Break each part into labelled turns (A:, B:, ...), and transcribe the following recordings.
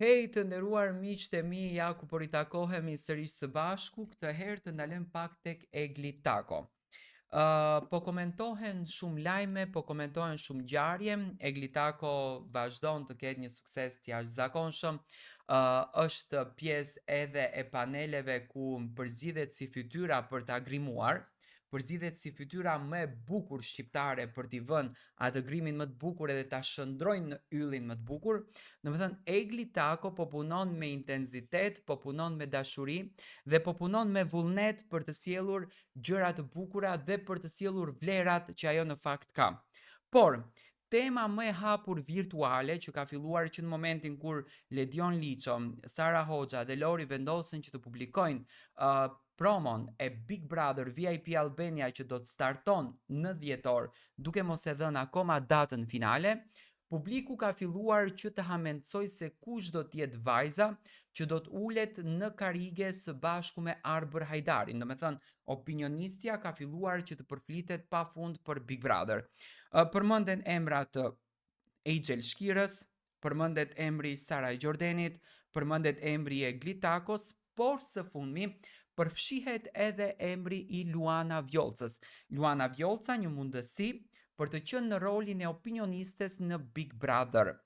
A: Hej të nderuar miqtë e mi, ja ku po ritakohemi sërish së bashku, këtë herë të ndalem pak tek Egli Tako. Po komentohen shumë lajme, po komentohen shumë ngjarje, Egli Tako vazhdon të ketë një sukses të jashtëzakonshëm. Është pjesë edhe e paneleve ku përzidhet si fytyra për ta grimuar, përzidhet si fytyra më e bukur shqiptare për t'i vënë atë grimin më të bukur edhe ta shndrojnë në yllin më të bukur. Domethënë Egli Tako po punon me intenzitet, po punon me dashuri dhe po punon me vullnet për të sjellur gjëra të bukura dhe për të sjellur vlerat që ajo në fakt ka. Por tema më e hapur virtuale që ka filluar që në momentin kur Ledion Liço, Sara Hoxha dhe Lori vendosen që të publikojnë promon e Big Brother VIP Albania që do të starton në dhjetor, duke mos e dhënë akoma datën finale, publiku ka filluar që të hamendsoj se kush do t'jetë vajza që do t'ulet në karige së bashku me Arbër Hajdarin. Domethënë, opinionistja ka filluar që të përflitet pafund për Big Brother. Përmenden emra të Angel Shkirës, përmendet emri Sara Gjordenit, përmendet emri e Egli Takos, por së fundmi përfshihet edhe emri i Luana Vjollcës. Luana Vjollca një mundësi për të qenë në rolin e opinionistes në Big Brother.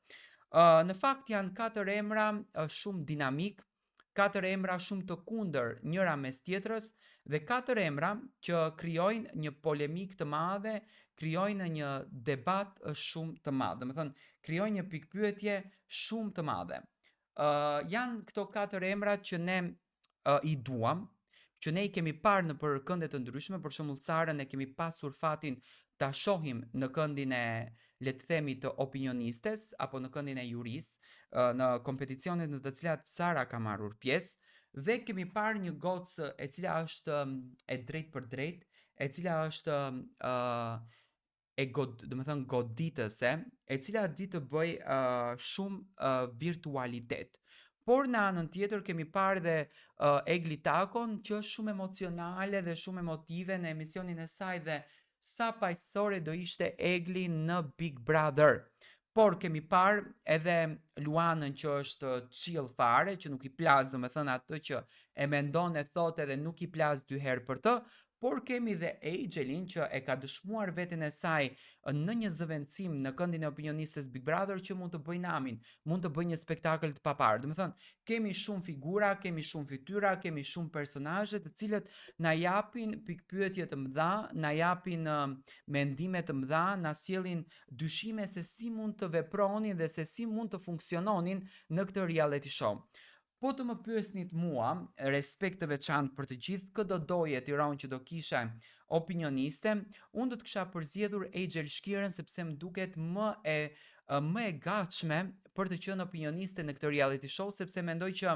A: Në fakt janë 4 emra shumë dinamik, 4 emra shumë të kundër njëra mes tjetrës dhe 4 emra që krijojnë një polemik të madhe, krijojnë një debat shumë të madh. Domethënë, krijojnë një pikpyetje shumë të madhe. Janë këto 4 emra që ne i duam, që ne i kemi parë në për kënde të ndryshme, për shembull Sarën e kemi pasur fatin ta shohim në këndin e, le të themi, të opinionistes apo në këndin e juris, në kompeticionet në të cilat Sara ka marrur pjesë, dhe kemi parë një gocë e cila është e drejtë për drejtë, e cila është domethënë goditëse, e cila di të bëj shumë virtualitet. Por në anën tjetër kemi parë dhe Egli Takon që është shumë emocionale dhe shumë emotive në emisionin e saj dhe sa paqësore do ishte Egli në Big Brother. Por kemi parë edhe Luanën që është chill fare, që nuk i plas domethënë atë që e mendon e thot edhe nuk i plas dy herë për të, por kemi dhe Angelin që e ka dëshmuar veten e saj në një zëvendësim në këndin e opinionistes Big Brother që mund të bëjë namin, mund të bëjë një spektakël të paparë. Domethënë, kemi shumë figura, kemi shumë fytyra, kemi shumë personazhe të cilët na japin pikpyetje të mëdha, na japin mendime të mëdha, na sjellin dyshime se si mund të vepronin dhe se si mund të funksiononin në këtë reality show. Po të më pyesnit mua, respekt të veçantë për të gjithë këto doje Tiranë që do kisha opinioniste, unë do të kisha përzgjedhur Angel Shkirën sepse më duket më e gatshme për të qenë opinioniste në këtë reality show, sepse mendoj që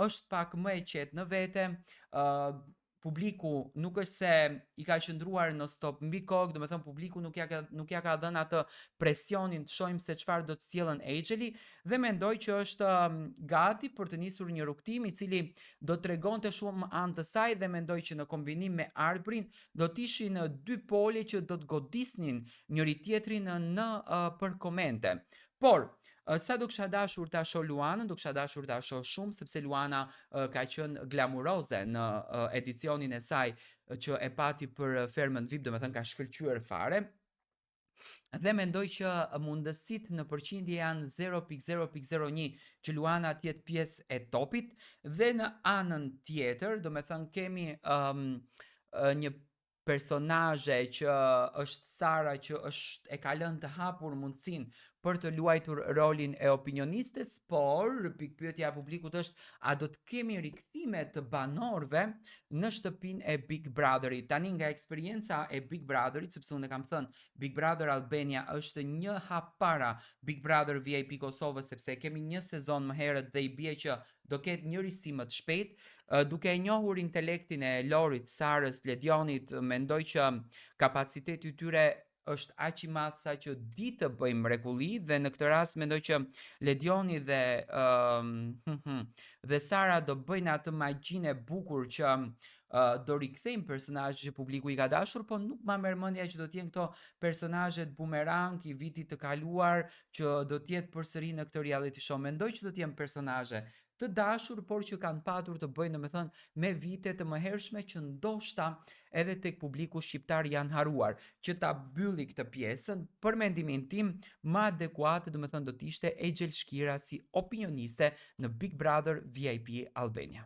A: është pak më e qetë në vete, publiku nuk është se i ka qëndruar në stop mbi kokë, domethënë publiku nuk ja ka dhënë atë presionin të shohim se çfarë do të sjellën Angeli dhe mendoj që është gati për të nisur një rrugtim i cili do tregonte shumë anë të saj dhe mendoj që në kombinim me Arbrin do të ishin dy pole që do të godisnin njëri tjetrin në për komente. Por sa do kisha dashur ta shoh Luanën, do kisha dashur ta shoh shumë sepse Luana ka qenë glamuroze në edicionin e saj që e pati për Fermën VIP, domethënë ka shkëlqyer fare. Dhe mendoj që mundësit në përqindje janë 0.0.01 që Luana të jetë pjesë e topit dhe në anën tjetër, domethënë kemi një personazhe që është Sara që e ka lënë të hapur mundësinë për të luajtur rolin e opinionistes, por pikpyetja e publikut është a do të kemi rikthime të banorëve në shtëpinë e Big Brotherit. Tani nga eksperienca e Big Brotherit, sepse unë kam thënë Big Brother Albania është një hap para Big Brother VIP Kosovës sepse kemi një sezon më herët dhe i bie që do ketë një risi më të shpejt. Duke e njohur intelektin e Lorit, Sarës, Ledionit, mendoj që kapaciteti i tyre është aq i madh sa që di të bëjmë mrekulli dhe në këtë rast mendoj që Ledioni dhe Sara do bëjnë atë magjinë e bukur që do rikthejmë personazhe që publiku i ka dashur, po nuk ma merr mendja që do të jenë këto personazhet bumerang i vitit të kaluar që do të jetë përsëri në këtë reality show. Mendoj që do të jenë personazhe të dashur, por që kanë patur të bëjnë, domethënë, me vite të mëhershme që ndoshta edhe tek publiku shqiptar janë haruar. Që ta mbylli këtë pjesën, për mendimin tim, më adekuate, domethënë, do të ishte Exhel Shkira si opinioniste në Big Brother VIP Albania.